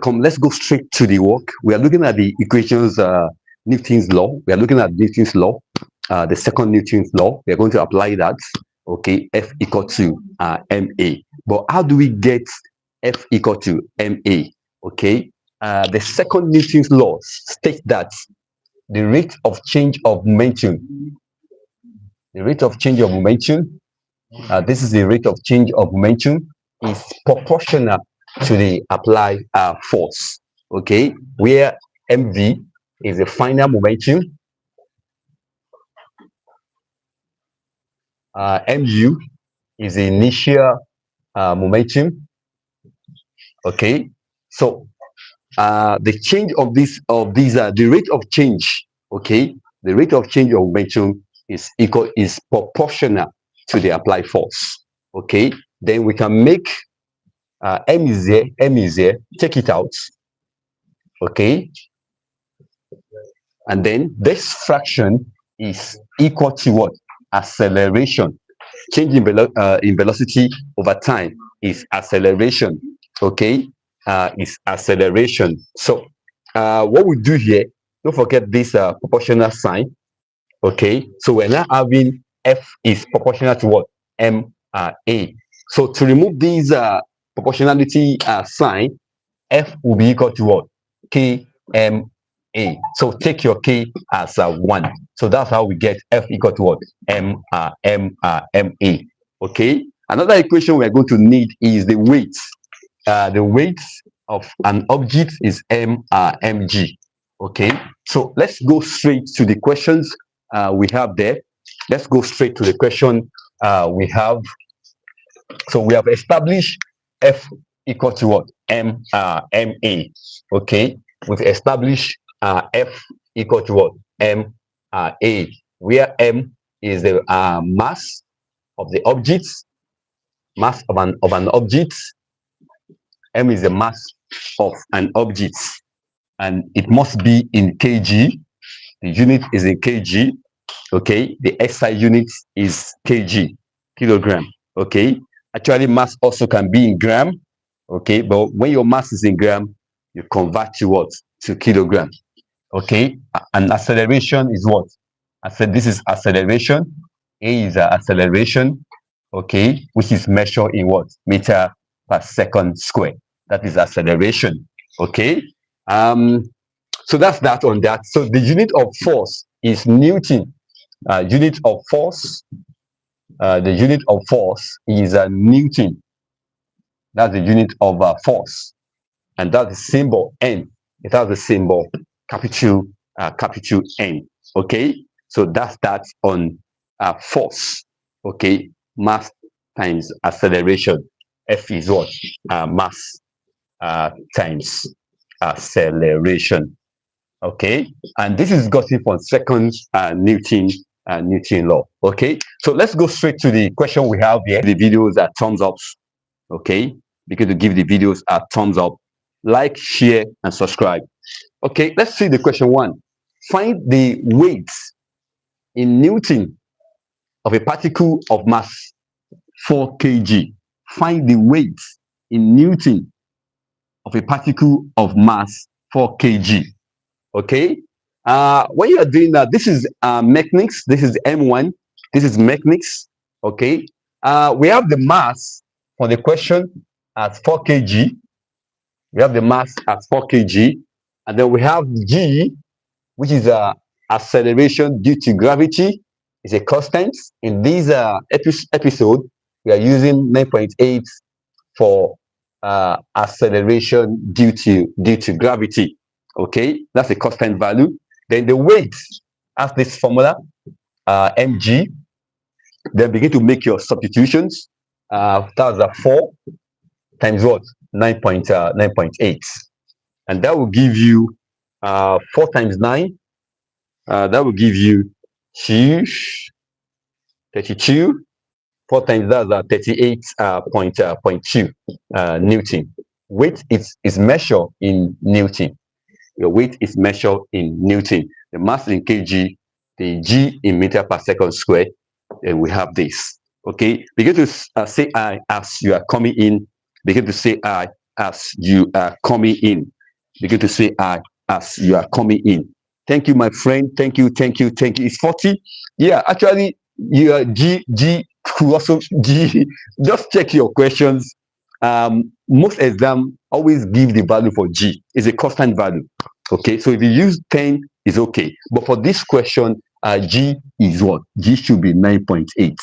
Let's go straight to the work. We are looking at the equations, Newton's law. We are looking at Newton's law, the second Newton's law. We are going to apply that. Okay, F equal to ma. But how do we get F equal to ma? Okay, the second Newton's law states that the rate of change of momentum, this is the rate of change of momentum, is proportional to the applied force. Okay, where mv is the final momentum, mu is the initial momentum. Okay, so the change of these the rate of change, okay, the rate of change of momentum is proportional to the applied force. Okay, then we can make m is there, take it out. Okay, and then this fraction is equal to what? Acceleration. Change in velocity over time is acceleration. Okay, is acceleration. So what we do here, don't forget this proportional sign. Okay, so we're now having F is proportional to what? A. So to remove these proportionality sign, F will be equal to what? KMA. So take your K as 1. So that's how we get F equal to what? MA. Okay. Another equation we're going to need is the weight. The weight of an object is mg. Okay. So let's go straight to the questions we have there. Let's go straight to the question we have. So we have established F equal to what? Ma. Okay. We've established F equal to what? Ma, where m is the mass of the object, mass of an object. M is the mass of an object, and it must be in kg. The unit is in kg. Okay, the SI unit is kg, kilogram. Okay, actually mass also can be in gram. Okay, but when your mass is in gram, you convert to what? To kilogram. Okay, and acceleration is what? I said this is acceleration. A is acceleration. Okay, which is measured in what? Meter per second square. That is acceleration. Okay, so that's that on that. So the unit of force is Newton. Unit of force. The unit of force is Newton. That's the unit of force, and that's the symbol N. It has the symbol capital N. Okay, so that's that on force. Okay, mass times acceleration. F is what? Mass times acceleration. Okay, and this is gotten from second Newton law. Okay, so let's go straight to the question we have here. The videos are thumbs up. Okay, because to give the videos a thumbs up, like, share, and subscribe. Okay, let's see the question 1. Find the weight in Newton of a particle of mass 4 kg. Find the weight in Newton of a particle of mass 4 kg. Okay, when you are doing that, this is mechanics. This is M1. This is mechanics. Okay, we have the mass for the question at 4 kg. We have the mass at 4 kg, and then we have G, which is acceleration due to gravity. It's a constant. In this episode, we are using 9.8 for acceleration due to gravity. Okay, that's a constant value. Then the weight has this formula, mg. Then begin to make your substitutions. That's 4 times what? 9.8, and that will give you 4 times 9. That will give you 32. 4 times that's 38.2 Newton. Weight is measured in Newton. Your weight is measured in Newton. The mass in kg, the g in meter per second square. And we have this. Okay, begin to say I as you are coming in. Begin to say I as you are coming in. Begin to say I as you are coming in. Thank you, my friend. Thank you, thank you, thank you. It's 40. Yeah, actually, you are G could also G. Just check your questions. Most exam always give the value for G. It's a constant value. Okay, so if you use 10, it's okay. But for this question, G is what? G should be 9.8.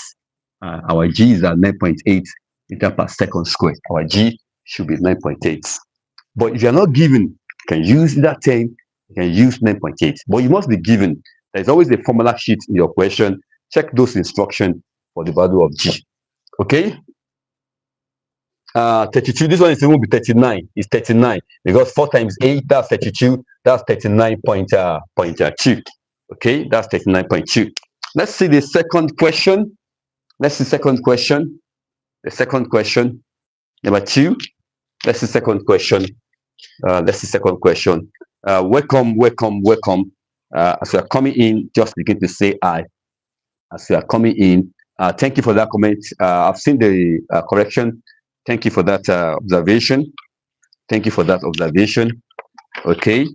Our G is at 9.8 meter per second square. Our G should be 9.8. But if you're not given, you can use that 10, you can use 9.8. But you must be given. There's always a formula sheet in your question. Check those instructions for the value of G. Okay? 32. This one is going to be 39. It's 39 because 4 times 8, that's 32. That's 39.2. Okay? That's 39.2. Let's see the second question. Let's see second question. The second question. Number 2. Let's see second question. Let's see second question. Welcome, welcome, welcome. As you are coming in, just begin to say I. As you are coming in, thank you for that comment. I've seen the correction. Thank you for that observation. Thank you for that observation. Okay.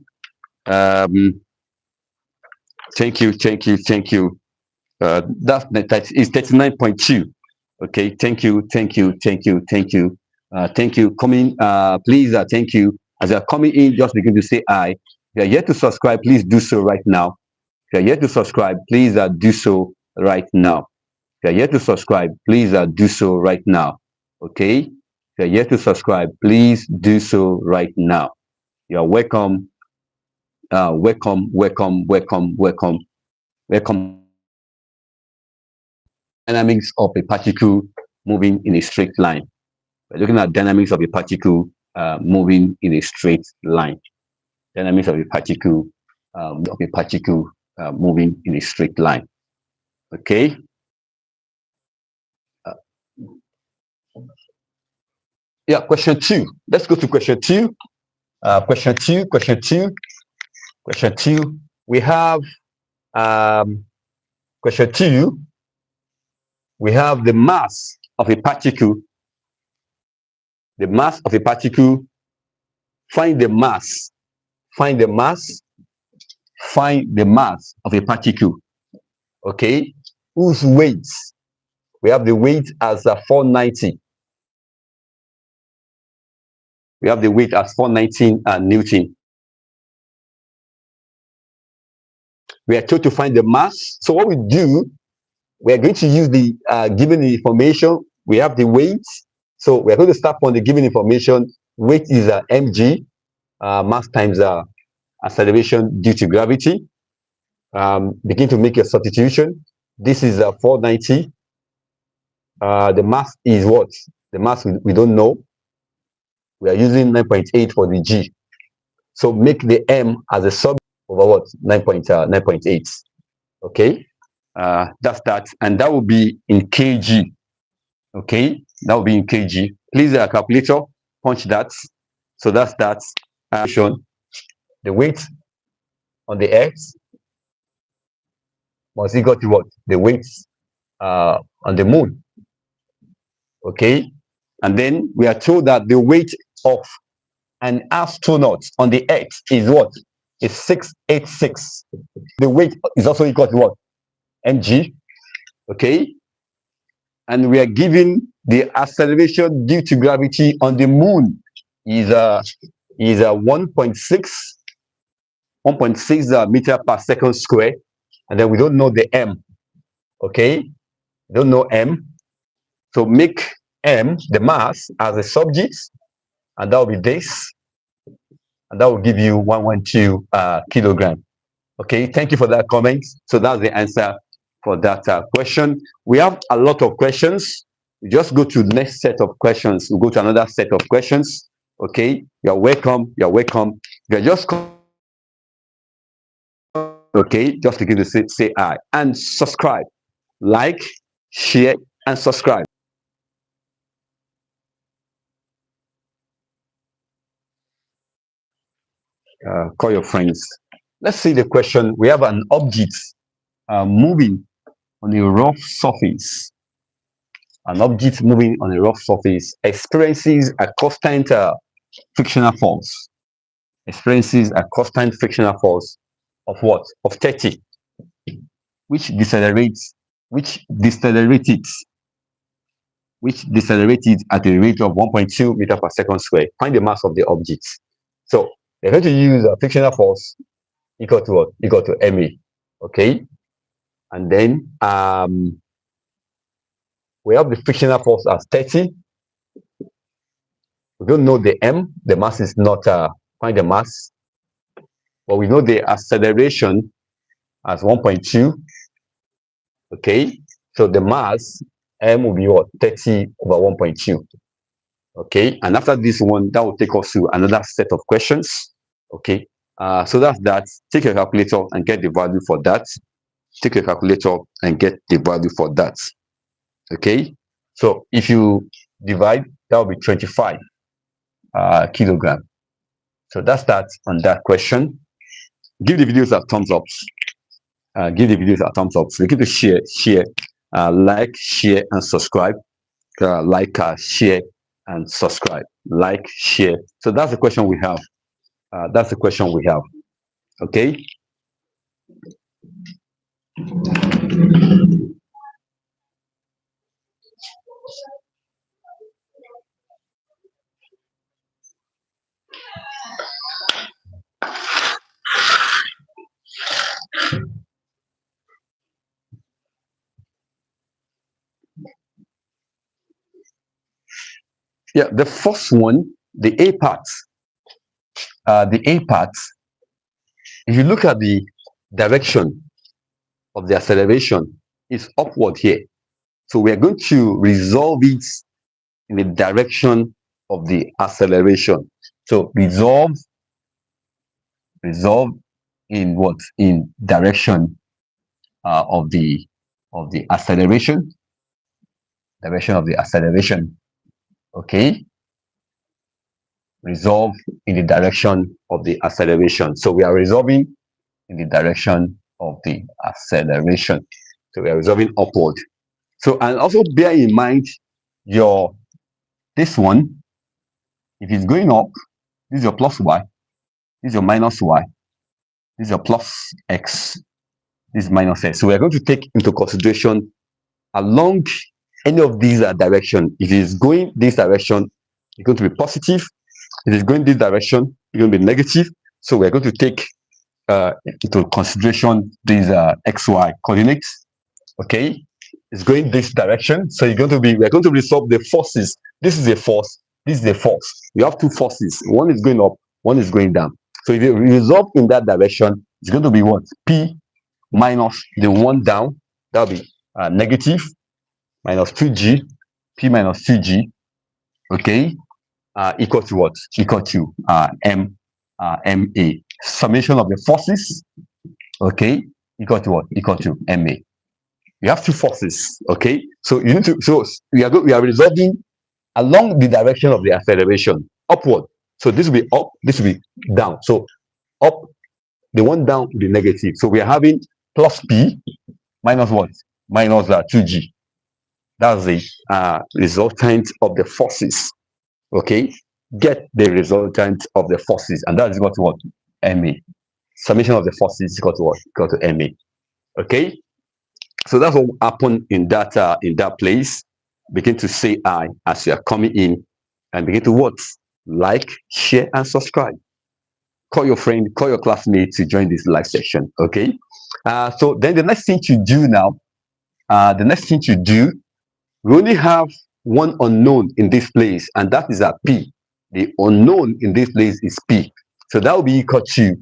Thank you, thank you, thank you. That is 39.2. Okay. Thank you, thank you, thank you, thank you. Thank you. Coming, please. Thank you. As you are coming in, just begin to say I. If you are yet to subscribe, please do so right now. If you are yet to subscribe, please do so right now. If you are yet to subscribe, please do so right now. Okay. If you are yet to subscribe, please do so right now. You are welcome. Welcome, welcome, welcome, welcome, welcome. Dynamics of a particle moving in a straight line. We're looking at dynamics of a particle moving in a straight line. Dynamics of a particle moving in a straight line. Okay. Yeah, question 2. Let's go to question 2. Question 2. Question 2. Question 2. We have question 2. We have the mass of a particle. The mass of a particle. Find the mass. Find the mass. Find the mass of a particle. Okay. Whose weight? We have the weight as 490. We have the weight as 419 Newton. We are told to find the mass. So what we do, we are going to use the given information. We have the weight. So we are going to start from the given information. Weight is mg, mass times acceleration due to gravity. Begin to make a substitution. This is 490. The mass is what? The mass we don't know. We are using 9.8 for the G. So make the M as a sub over what? 9.8. Okay. That's that. And that will be in kg. Okay. That will be in kg. Please, calculator, punch that. So that's that. The weight on the X must equal to what? The weight on the moon. Okay. And then we are told that the weight of an astronaut on the X is what? Is 686. The weight is also equal to what? Mg. Okay. And we are given the acceleration due to gravity on the moon is 1.6 meter per second square. And then we don't know the M. Okay. We don't know M. So make M, the mass, as a subject, and that will be this, and that will give you 112 kilogram. Okay, thank you for that comment. So that's the answer for that question. We have a lot of questions. We just go to the next set of questions. We'll go to another set of questions. Okay, you're welcome. You're welcome. You're just okay. Just begin to say I and subscribe, like, share, and subscribe. Call your friends. Let's see the question. We have an object moving on a rough surface. An object moving on a rough surface experiences a constant frictional force, experiences a constant frictional force of what? Of 30, which decelerates, which decelerates it, which decelerates it at a rate of 1.2 meter per second square. Find the mass of the object. So we're going to use a frictional force equal to what? Equal to ma. Okay, and then we have the frictional force as 30. We don't know the m. The mass is not find the mass, but we know the acceleration as 1.2. Okay, so the mass m will be what? 30 over 1.2. Okay, and after this one, that will take us to another set of questions. Okay, so that's that. Take your calculator and get the value for that. Take your calculator and get the value for that. Okay, so if you divide, that will be 25 kilogram. So that's that on that question. Give the videos a thumbs up. Give the videos a thumbs up. So you give to share, like, share, and subscribe. Like, share, and subscribe. Like, share. So that's the question we have. That's the question we have. Okay. Yeah, the first one, the A part. The A part, if you look at the direction of the acceleration, it's upward here. So we are going to resolve it in the direction of the acceleration. So resolve in what? In direction of the acceleration. Direction of the acceleration. Okay. Resolve in the direction of the acceleration. So we are resolving in the direction of the acceleration. So we are resolving upward. So, and also bear in mind this one, if it's going up, this is your plus y, this is your minus y, this is your plus x, this is minus x. So we are going to take into consideration along any of these direction. If it is going this direction, it's going to be positive. If it's going this direction, it's going to be negative. So we're going to take into consideration these xy coordinates. Okay, it's going this direction, so we're going to resolve the forces. This is a force, this is a force. You have two forces, one is going up, one is going down. So if you resolve in that direction, it's going to be what? P minus the one down, that'll be negative, minus 2g, P minus 2g, okay, equal to what? Equal to ma. Summation of the forces, okay, equal to what? Equal to ma. We have two forces, okay. So you need to. So we are resolving along the direction of the acceleration, upward. So this will be up, this will be down. So up, the one down will be negative. So we are having plus p minus what? Minus 2g. That's the resultant of the forces. Okay, get the resultant of the forces, and that is equal to what? Ma. Summation of the forces is equal to what? Equal to ma. Okay, so that's what happened in that place. Begin to say I as you are coming in, and begin to what? Like, share, and subscribe. Call your friend, call your classmate to join this live session. Okay, so then the next thing to do now, we only have one unknown in this place, and that is P. The unknown in this place is P. So that will be equal to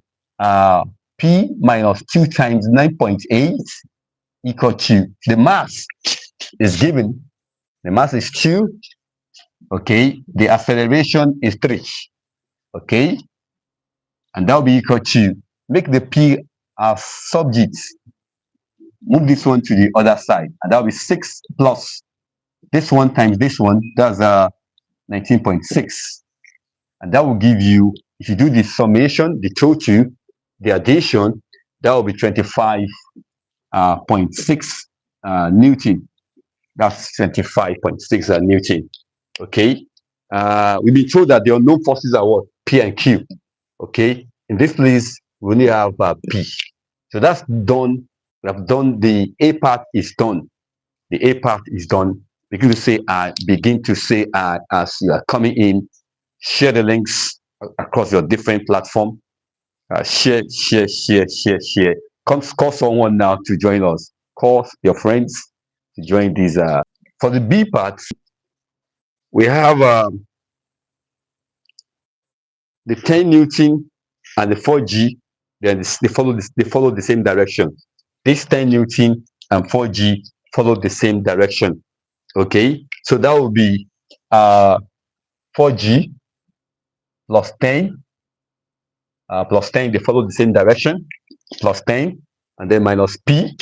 P minus 2 times 9.8 equal to the mass is given. The mass is 2. Okay. The acceleration is 3. Okay. And that will be equal to, make the P as subject. Move this one to the other side, and that will be 6 plus this one times this one, that's 19.6. And that will give you, if you do the summation, the total, the addition, that will be 25.6 Newton. That's 25.6 Newton. Okay. we've been told that the unknown forces are what? P and Q. Okay, in this place we only have P. So that's done. We have done the A part is done. The A part is done. Begin to say as you are coming in, share the links across your different platform. Share. Call someone now to join us. Call your friends to join these. For the B part, we have the 10 Newton and the 4G. Then they follow the same direction. This 10 Newton and 4G follow the same direction. Okay, so that will be 4G plus 10 plus 10. They follow the same direction. Plus 10 and then minus P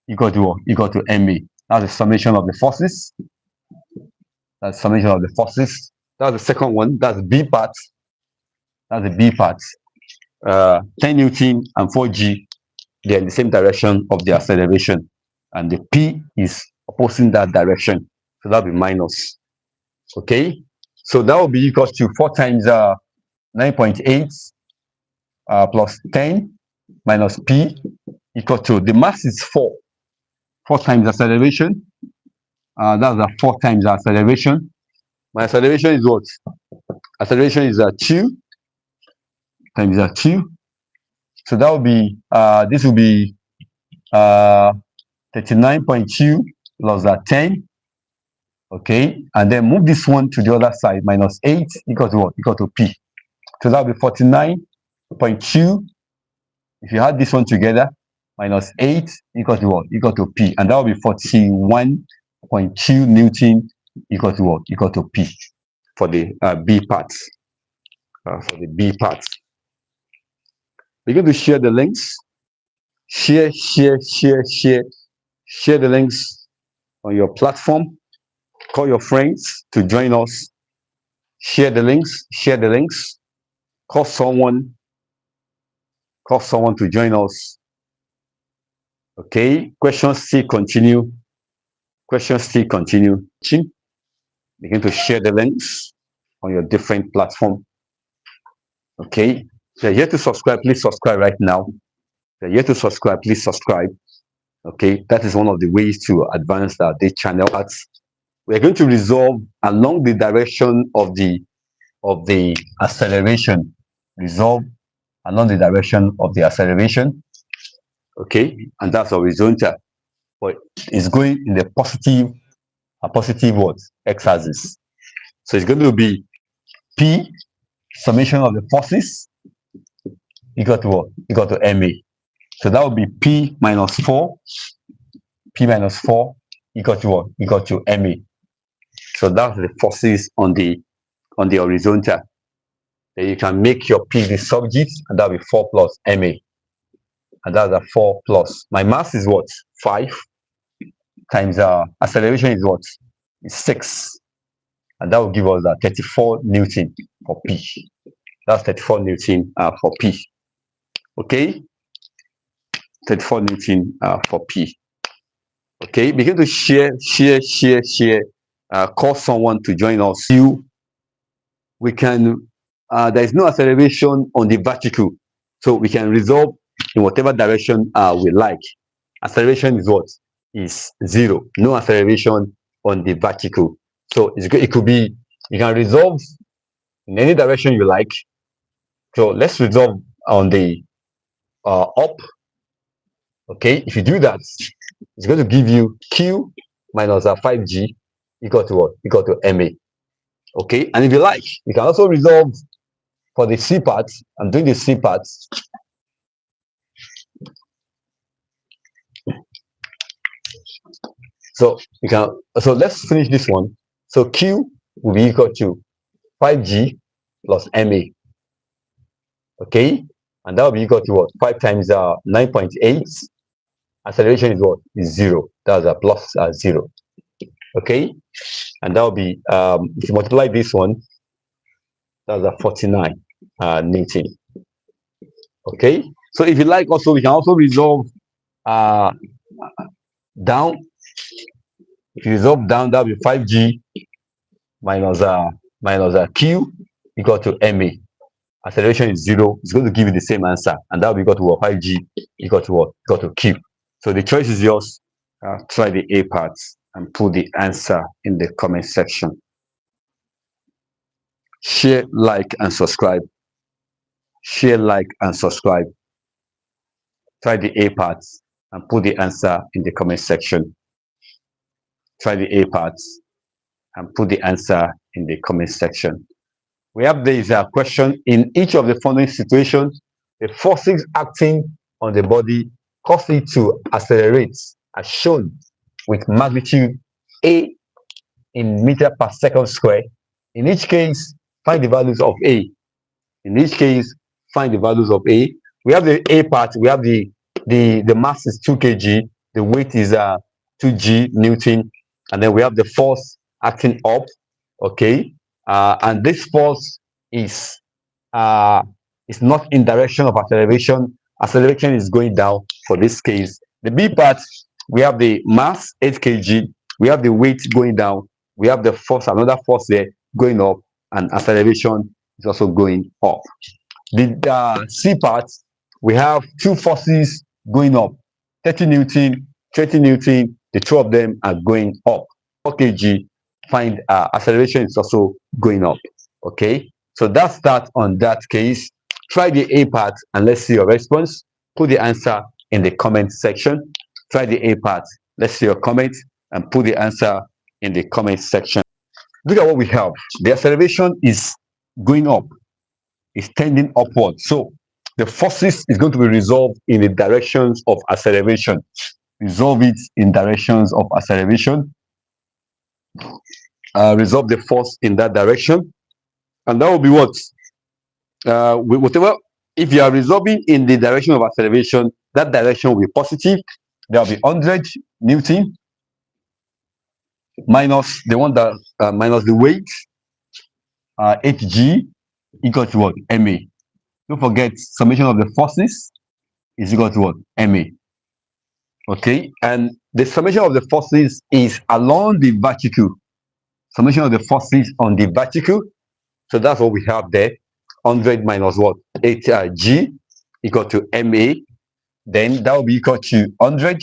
equal to MA. That's the summation of the forces. That's summation of the forces. That's the second one. That's B part. That's the B part. 10 Newton and 4G, they're in the same direction of the acceleration. And the P is opposing that direction. So that'll be minus. Okay. So that will be equal to 4 times 9.8 plus 10 minus P equal to, the mass is 4. 4 times acceleration. That's 4 times acceleration. My acceleration is what? Acceleration is 2 times 2. So that will be, this will be 39.2 plus 10. Okay, and then move this one to the other side, minus 8 equal to what? Equal to P. So that will be 49.2. If you add this one together, minus 8 equal to what? Equal to P. And that will be 41.2 Newton equal to what? Equal to P for the B part. For the B part. We're going to share the links. Share the links on your platform. Call your friends to join us. Share the links. Call someone to join us. Okay, questions still continue. Begin to share the links on your different platform. Okay, if you're yet to subscribe, please subscribe right now. If you're yet to subscribe, please subscribe. Okay, that is one of the ways to advance this channel. We're going to resolve along the direction of the acceleration. Resolve along the direction of the acceleration. Okay, and that's horizontal. But it's going in the positive what? X-axis. So it's going to be P summation of the forces equal to what? Equal to MA. So that would be P minus 4. P minus 4 equal to what? Equal to MA. So that's the forces on the horizontal. Then you can make your P the subject, and that'll be 4 plus MA. And that's a 4 plus. My mass is what? 5 times acceleration is what? Is 6. And that will give us 34 Newton for P. That's 34 Newton for P. Okay? 34 Newton for P. Okay? Begin to share. Call someone to join us. We can, there is no acceleration on the vertical. So we can resolve in whatever direction we like. Acceleration is what? Is 0. No acceleration on the vertical. So it could be, you can resolve in any direction you like. So let's resolve on the up. Okay, if you do that, it's going to give you Q minus 5G equal to what? Equal to MA. Okay, and if you like, you can also resolve for the C part. I'm doing the C part. So you can, so let's finish this one. So Q will be equal to 5G plus MA. Okay, and that will be equal to what? 5 times 9.8. Acceleration is what? Is 0. That's a plus 0. Okay, and that will be, if you multiply this one, that's 49 Newton. Okay, so if you like, also we can also resolve down. If you resolve down, that will be 5G minus minus Q equal to MA. Acceleration is 0. It's going to give you the same answer, and that will be equal to what? 5G equal to what? Equal to Q. So the choice is yours. Try the A part and put the answer in the comment section. Share, like, and subscribe. Share, like, and subscribe. Try the A part and put the answer in the comment section. Try the A part and put the answer in the comment section. We have this question. In each of the following situations, the forces acting on the body cause it to accelerate as shown with magnitude A in meter per second square. In each case, find the values of A. In each case, find the values of A. We have the A part. We have the mass is 2 kg. The weight is 2g Newton. And then we have the force acting up. Okay. And this force is not in direction of acceleration. Acceleration is going down for this case. The B part, we have the mass 8 kg. We have the weight going down. We have the force, another force there going up, and acceleration is also going up. The C part, we have two forces going up, 30 Newton, 20 Newton. The two of them are going up. 4 kg, find acceleration is also going up. Okay, so that's that on that case. Try the A part and let's see your response. Put the answer in the comment section. Try the A part. Let's see your comment and put the answer in the comment section. Look at what we have. The acceleration is going up. It's tending upward. So the forces is going to be resolved in the directions of acceleration. Resolve it in directions of acceleration. Resolve the force in that direction. And that will be what? Whatever, if you are resolving in the direction of acceleration, that direction will be positive. There will be 100 Newton minus the one that minus the weight, 8g equal to what? MA. Don't forget, summation of the forces is equal to what? MA. Okay, and the summation of the forces is along the vertical. Summation of the forces on the vertical. So that's what we have there. 100 minus what? 8g equal to MA. Then that will be equal to 100.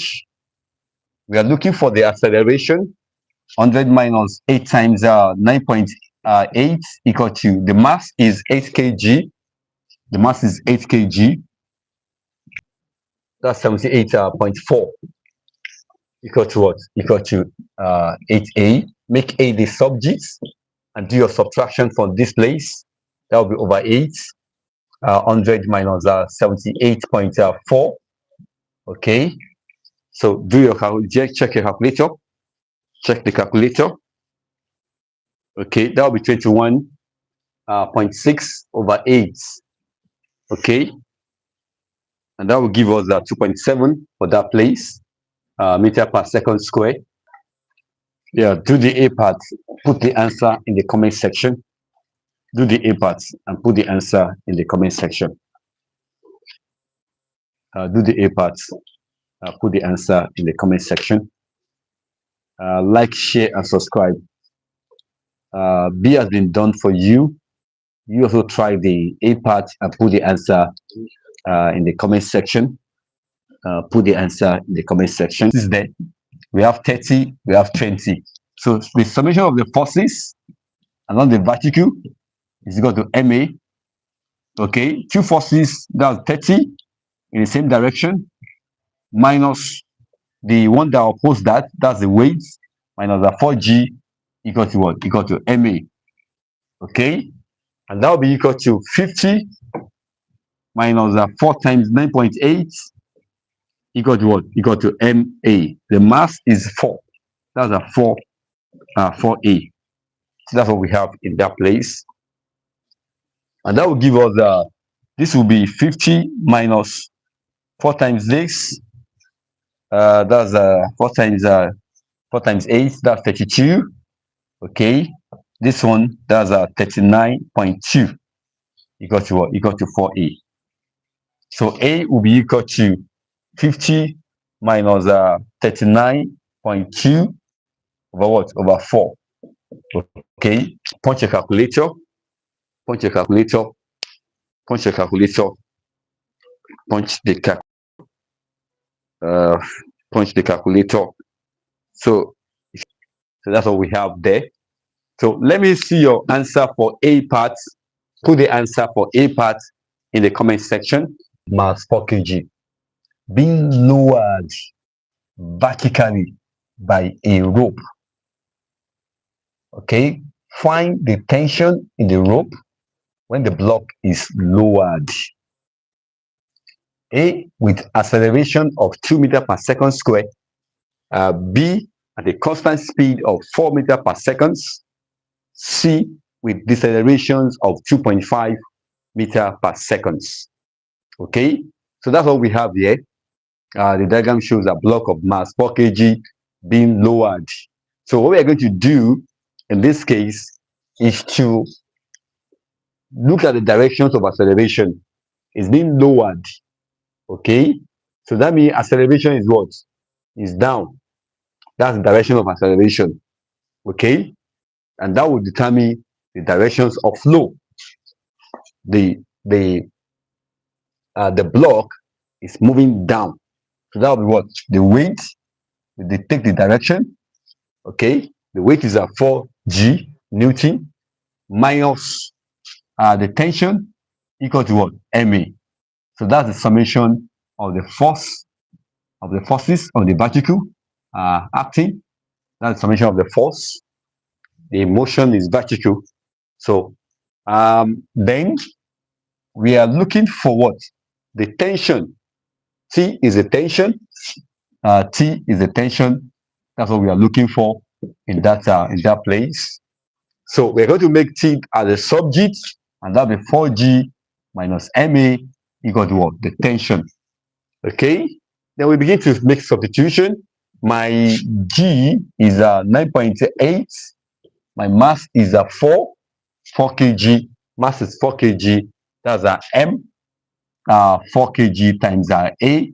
We are looking for the acceleration. 100 minus 8 times 9.8 equal to, the mass is 8 kg. The mass is 8 kg. That's 78.4 equal to what? Equal to 8a. Make A the subject and do your subtraction from this place. That will be over 8. 100 minus 78.4. Okay. So do your calculator. Check your calculator. Check the calculator. Okay, that will be 21.6 over 8. Okay. And that will give us 2.7 for that place. Meter per second square. Yeah, do the A part. Put the answer in the comment section. Do the A part and put the answer in the comment section. Do the A part. Put the answer in the comment section. Like, share, and subscribe. B has been done for you. You also try the A part and put the answer in the comment section. Put the answer in the comment section. This is there. We have 30, we have 20. So the summation of the forces along the vertical is equal to MA. Okay, two forces, that's 30 in the same direction, minus the one that opposes that, that's the weight, minus the 4g equal to what? Equal to MA. Okay, and that will be equal to 50 minus 4 times 9.8 equal to what? Equal to MA. The mass is 4. That's a 4A. So that's what we have in that place. And that will give us this will be 50 minus 4 times this. That's 4 times 8. That's 32. Okay. This one, that's 39.2 equal to what? Equal to 4A. So A will be equal to 50 minus 39.2 over what? Over 4. Okay, punch a calculator, punch a calculator, punch a calculator, punch the uh, punch the calculator. So, so that's what we have there. So let me see your answer for A part. Put the answer for A part in the comment section. Mass 4 kg being lowered vertically by a rope. Okay, find the tension in the rope when the block is lowered. A, with acceleration of 2 meters per second square. B, at a constant speed of 4 meters per second. C, with decelerations of 2.5 meters per second. Okay, so that's what we have here. The diagram shows a block of mass 4 kg being lowered. So what we are going to do in this case is to look at the directions of acceleration. It's being lowered. Okay, so that means acceleration is what? Is down. That's the direction of acceleration. Okay, and that will determine the directions of flow. The block is moving down. So that will be what? The weight will dictate the direction. Okay, the weight is at 4g Newton minus the tension equal to what? Ma. So that's the summation of the forces of the vertical acting. That's the summation of the force. The motion is vertical. So then we are looking for what? The tension. T is the tension. T is the tension. That's what we are looking for in that place. So we're going to make T as a subject, and that'll be 4g minus Ma equal to what? The tension. Okay. Then we begin to make substitution. My G is 9.8. My mass is 4 kg. Mass is 4 kg. That's M. 4 kg times A.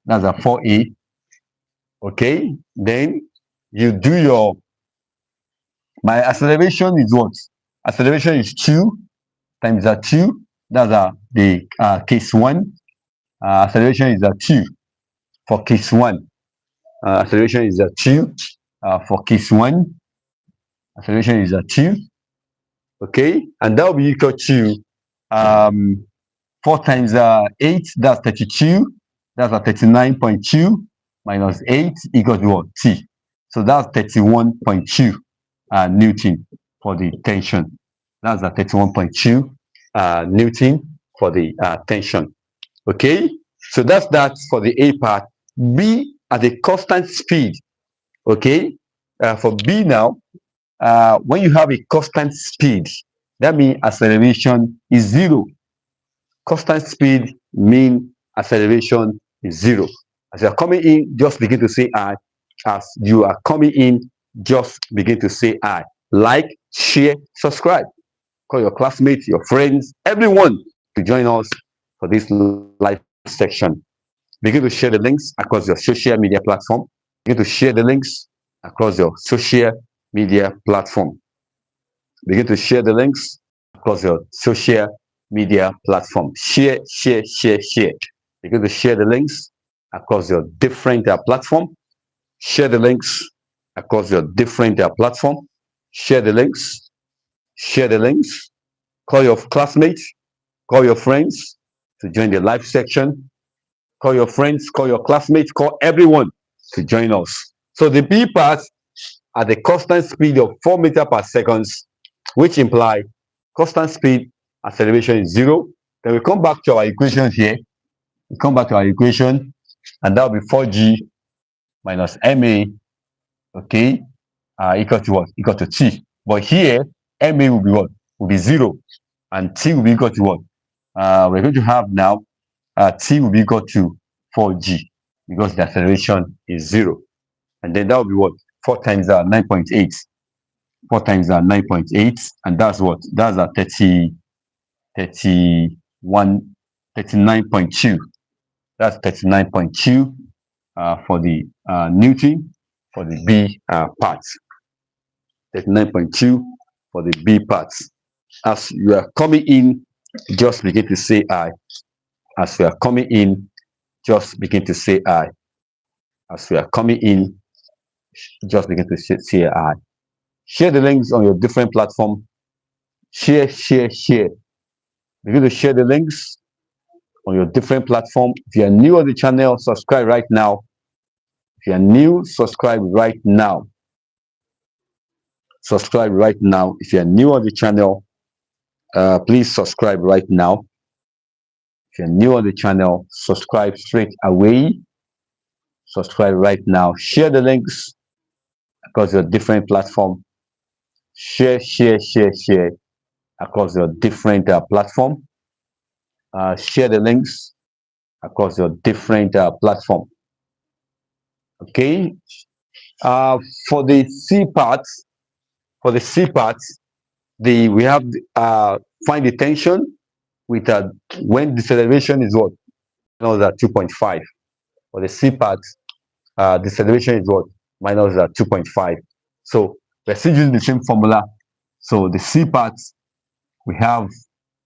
That's 4A. Okay. Then you do your. My acceleration is what? Acceleration is 2 times 2. That's the case 1. Acceleration is 2 for case 1. Acceleration is 2 for case 1. Acceleration is 2. Okay, and that will be equal to 4 times 8. That's 32. That's 39.2 minus 8 equals to what? T. So that's 31.2 Newton for the tension. That's 31.2 Newton for the tension. Okay, so that's that for the A part. B at a constant speed. Okay, for B now, when you have a constant speed, that means acceleration is 0. Constant speed means acceleration is 0. As you are coming in, just begin to say I. As you are coming in, just begin to say I. Like, share, subscribe. Call your classmates, your friends, everyone to join us for this live section. Begin to share the links across your social media platform. Begin to share the links across your social media platform. Begin to share the links across your social media platform. Share, share, share, share. Begin to share the links across your different platform. Share the links across your different platform. Share the links. Share the links. Call your classmates. Call your friends to join the live section. Call your friends. Call your classmates. Call everyone to join us. So the B part at the constant speed of 4 meters per second, which imply constant speed acceleration is 0. Then we come back to our equation here. We come back to our equation, and that will be 4g minus ma, okay, equal to what? Equal to t. But here, ma will be what? Will be 0, and t will be equal to what? We're going to have now t will be equal to 4g because the acceleration is 0, and then that will be what? 4 times 9.8. 4 times 9.8, and that's what? That's 39.2. That's 39.2 for the Newton for the B part. 39.2 for the B parts. As you are coming in, just begin to say I. As we are coming in, just begin to say I. As we are coming in, just begin to say I. Share the links on your different platform. Share. Begin to share the links on your different platform. If you are new on the channel, subscribe right now. If you are new, subscribe right now. Subscribe right now. If you are new on the channel, please subscribe right now. If you're new on the channel, subscribe straight away. Subscribe right now. Share the links across your different platform. Share across your different platform. Share the links across your different platform. Okay. For the C parts, we have find the tension with when deceleration is what? Minus 2.5. For the C part, deceleration is what? Minus 2.5. So we're still using the same formula. So the C part, we have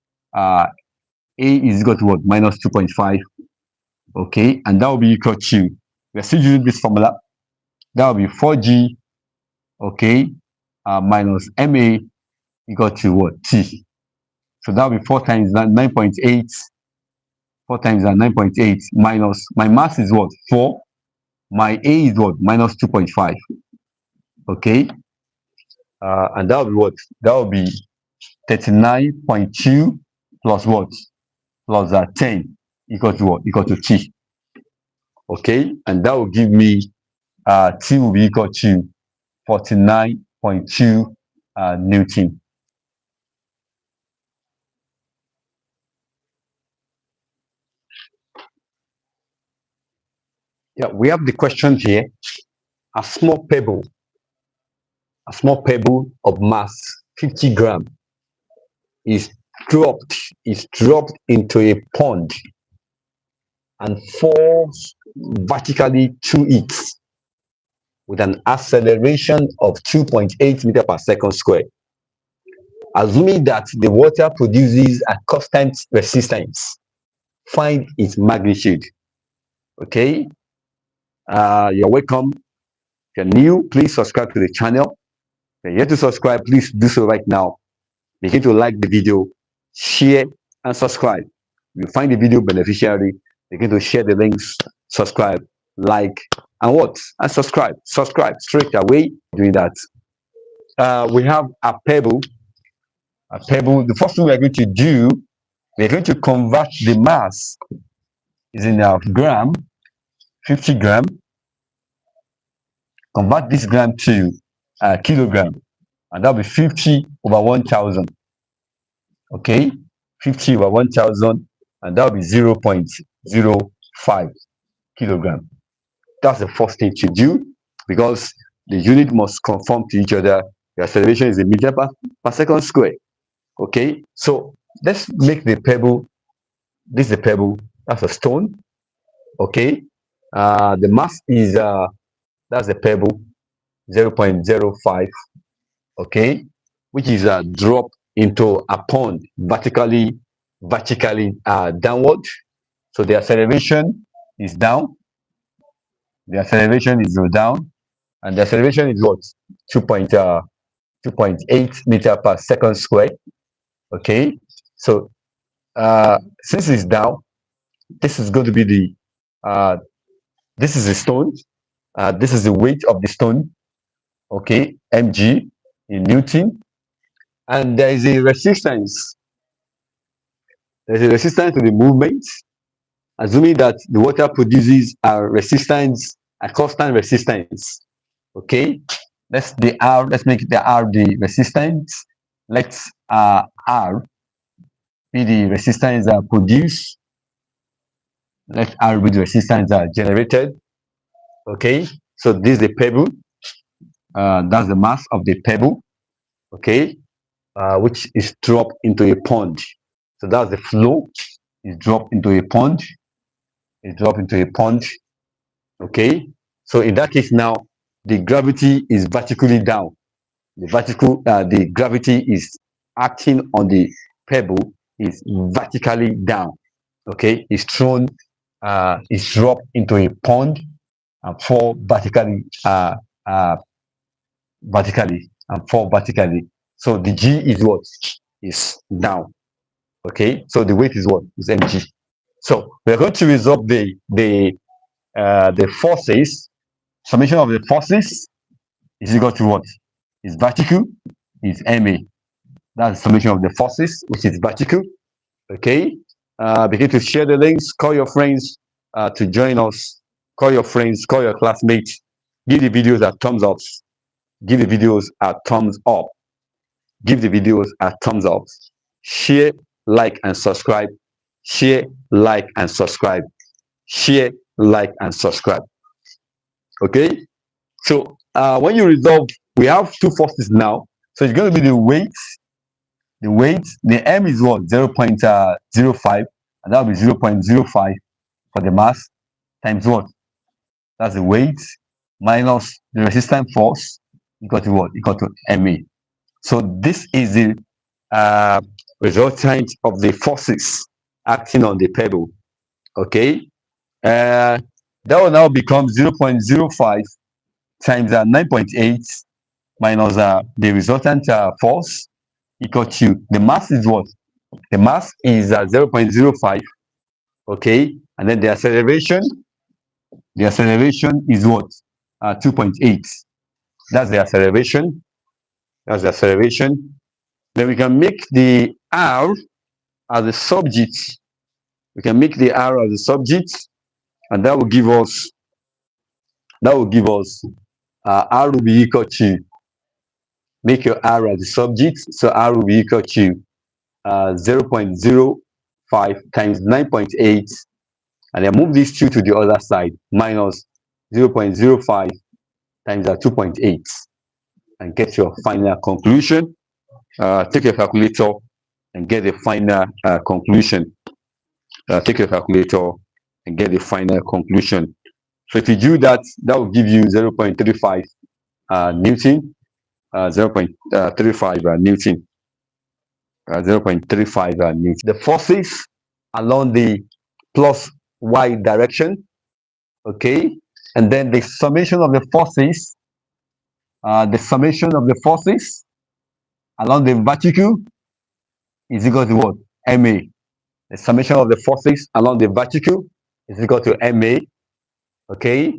A is equal to what? Minus 2.5. Okay, and that will be equal to, we're still using this formula. That will be 4G, okay, minus MA equal to what? T. So that will be 4 times 9.8. 4 times 9.8 minus, my mass is what? 4. My A is what? Minus 2.5. Okay. And that will be what? That will be 39.2 plus what? Plus 10 equal to what? Equal to T. Okay. And that will give me T will be equal to 49.2 Newton. Yeah, we have the question here. A small pebble of mass 50 gram is dropped into a pond and falls vertically to it with an acceleration of 2.8 meters per second squared. Assuming that the water produces a constant resistance, find its magnitude. Okay. You're welcome. If you're new, please subscribe to the channel. If you're yet to subscribe, please do so right now. Begin to like the video, share, and subscribe. If you find the video beneficiary, begin to share the links, subscribe, like, and what? And subscribe. Subscribe straight away. Doing that. We have a pebble. The first thing we're going to do, we're going to convert the mass. Is in a gram, 50 gram. Convert this gram to kilogram, and that'll be 50 over 1,000. Okay, 50 over 1,000, and that'll be 0.05 kilogram. That's the first thing to do, because the unit must conform to each other. The acceleration is a meter per second square. Okay, so let's make the pebble. This is the pebble. That's a stone. Okay, the mass is that's a pebble, 0.05. Okay, which is dropped into a pond vertically downward. So the acceleration is down. The acceleration is down, and the acceleration is what? 2.8 meter per second square. Okay, so since it's down, this is going to be the this is the stone. This is the weight of the stone. Okay, mg in Newton, and there is a resistance. There's a resistance to the movement, assuming that the water produces a resistance, a constant resistance. Okay, let's make the R the resistance. Let's R be the resistance produced. Let R be the resistance generated. Okay, so this is the pebble. That's the mass of the pebble. Okay, which is dropped into a pond. So that's the flow. Is dropped into a pond. Okay, so in that case now, the gravity is vertically down. the gravity is acting on the pebble is vertically down. Okay, it's thrown, it's dropped into a pond and fall vertically. So the G is what? Is down. Okay, so the weight is what? Is mg. So we're going to resolve the forces. Summation of the forces is equal to what? Is vertical, is ma. That's the summation of the forces, which is vertical. Okay, begin to share the links. Call your friends to join us. Call your friends, call your classmates. Give the videos a thumbs up. Give the videos a thumbs up. Give the videos a thumbs up. Share, like, and subscribe. Share, like, and subscribe. Share, like, and subscribe. Okay, so when you resolve, we have two forces now. So it's going to be the weight. The m is what? 0.05, and that will be 0.05 for the mass times what? That's the weight minus the resistance force equal to what? Equal to ma. So this is the resultant of the forces acting on the pebble. Okay, that will now become 0.05 times 9.8 minus the resultant force equal to the mass is what? The mass is 0.05. Okay, and then the acceleration is what? 2.8. That's the acceleration. That's the acceleration. Then we can make the r as a subject. We can make the r as a subject, and that will give us r will be equal to, make your r as a subject, so r will be equal to 0.05 times 9.8, and then move these two to the other side, minus 0.05 times 2.8, and get your final conclusion. Take your calculator and get the final conclusion. Take your calculator and get the final conclusion. So if you do that, that will give you 0.35 Newton. 0.35 Newton. 0.35 Newton. The forces along the plus y direction. Okay, and then the summation of the forces. Along the vertical is equal to what? ma. The summation of the forces along the vertical is equal to ma. Okay,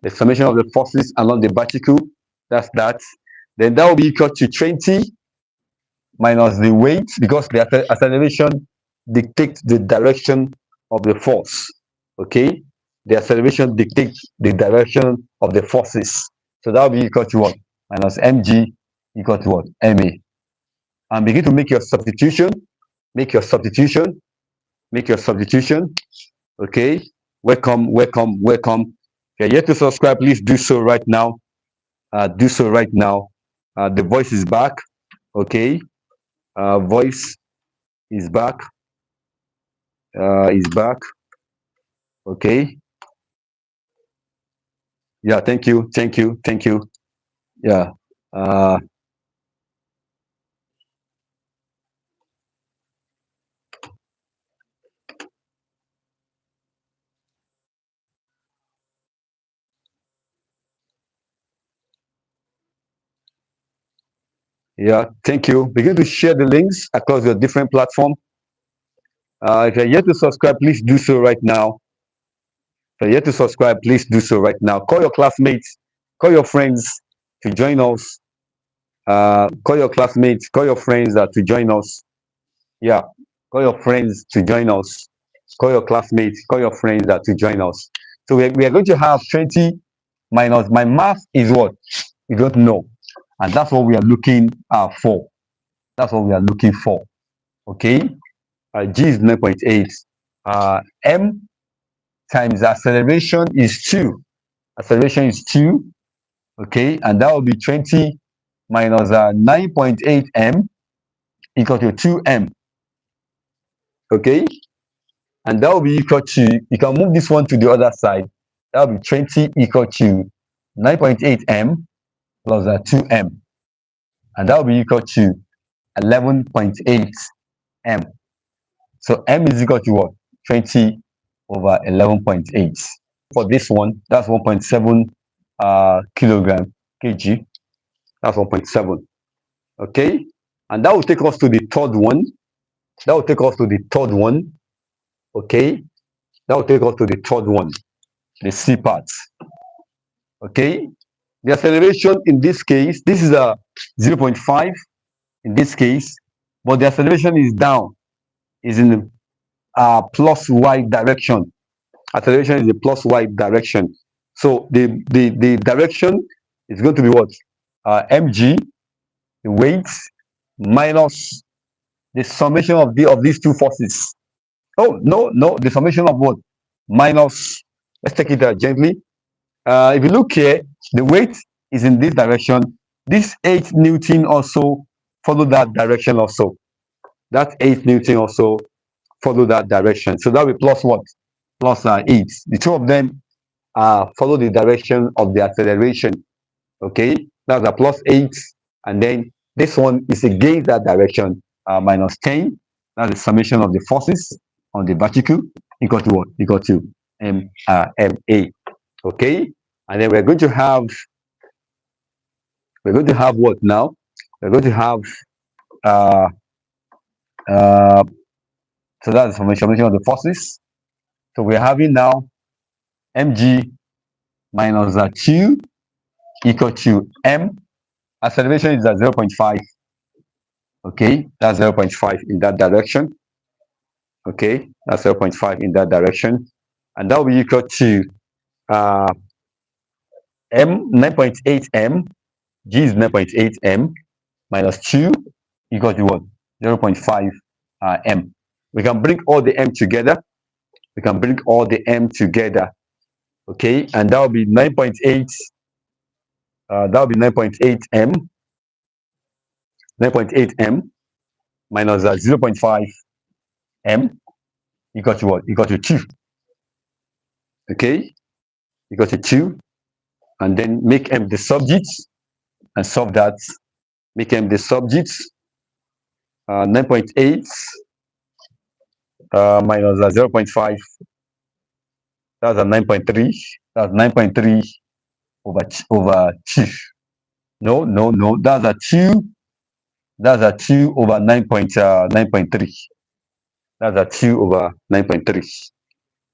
the summation of the forces along the vertical, that's that. Then that will be equal to 20 minus the weight, because the acceleration dictates the direction of the force. Okay, the acceleration dictates the direction of the forces. So that will be equal to what? Minus mg equal to what? ma. And begin to make your substitution. Okay, welcome. If you're yet to subscribe, please do so right now. The voice is back. Okay, voice is back. Okay, yeah, thank you. Yeah, thank you. Begin to share the links across your different platforms. If you're yet to subscribe, please do so right now. Call your classmates, call your friends to join us. Call your classmates, call your friends to join us. Yeah, call your friends to join us. Call your classmates, call your friends to join us. So we are going to have 20 minus, my math is what? We don't know. And that's what we are looking for. Okay. G is 9.8. M times acceleration is 2. Okay. And that will be 20 minus 9.8 m equal to 2m. Okay. And that will be equal to, you can move this one to the other side. That will be 20 equal to 9.8 m plus 2m. and that will be equal to 11.8 m. So m is equal to what? 20 over 11.8. For this one, that's 1.7 kilogram kg. That's 1.7. Okay, and that will take us to the third one. That will take us to the third one. Okay, that will take us to the third one, the C part. Okay, the acceleration in this case, this is a 0.5 in this case, but the acceleration is down, is in plus y direction. Acceleration is the plus y direction. So the direction is going to be what? Mg, the weight, minus the summation of these two forces. Oh, no, the summation of what? Minus, let's take it gently. If you look here, the weight is in this direction. This 8 Newton also follow that direction also. That 8 Newton also follow that direction. So that will be plus what? Plus 8. The two of them follow the direction of the acceleration. Okay, that's a plus 8. And then this one is against that direction, minus 10. That's the summation of the forces on the vertical, equal to what? Equal to MA. Okay, and then we're going to have what now? We're going to have so that's the summation of the forces. So we're having now mg minus 2 equal to m. Acceleration is at 0.5. Okay, that's 0.5 in that direction. Okay, that's 0.5 in that direction, and that will be equal to m 9.8 m. G is 9.8 m minus 2 equal to what? 0.5 m. We can bring all the m together. We can bring all the m together. Okay, and that will be 9.8. That will be 9.8 m. 9.8 m minus 0.5 m equal to what? Equal to 2. Okay, equal to 2, and then make m the subject and solve that. Make m the subject. 9.8 minus 0.5. That's a 9.3. That's 9.3 over 2. No. That's a 2. That's a 2 over 9.3. That's a 2 over 9.3.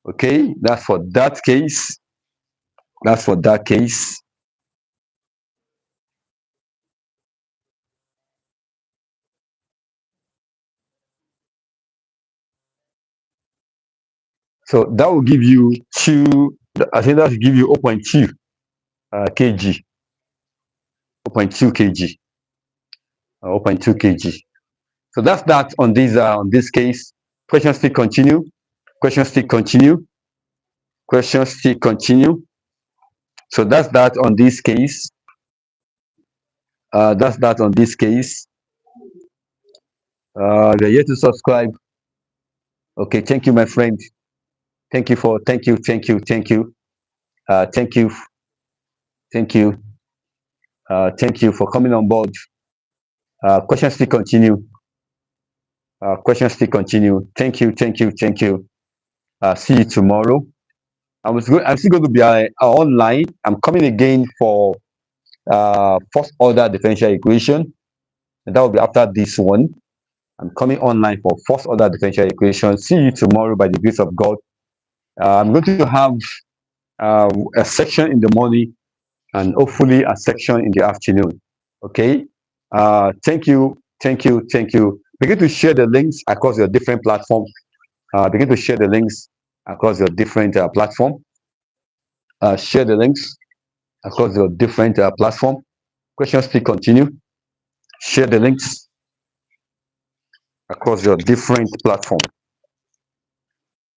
Okay, that's for that case. That's for that case. So that will give you 2. I think that will give you 0.2 kg. 0.2 kg. 0.2 kg. So that's that on this case. Questions still continue. Questions still continue. Questions still continue. So that's that on this case. That's that on this case. They're yet to subscribe. Okay, thank you, my friend. Thank you. Thank you. Thank you. Thank you for coming on board. Questions still continue. Questions still continue. Thank you. See you tomorrow. I'm still going to be online. I'm coming again for first order differential equation, and that will be after this one. I'm coming online for first order differential equation. See you tomorrow by the grace of God. I'm going to have a section in the morning and hopefully a section in the afternoon. Okay. Thank you. Begin to share the links across your different platforms. Begin to share the links across your different platform. Share the links across your different platform. Questions still continue. Share the links across your different platform.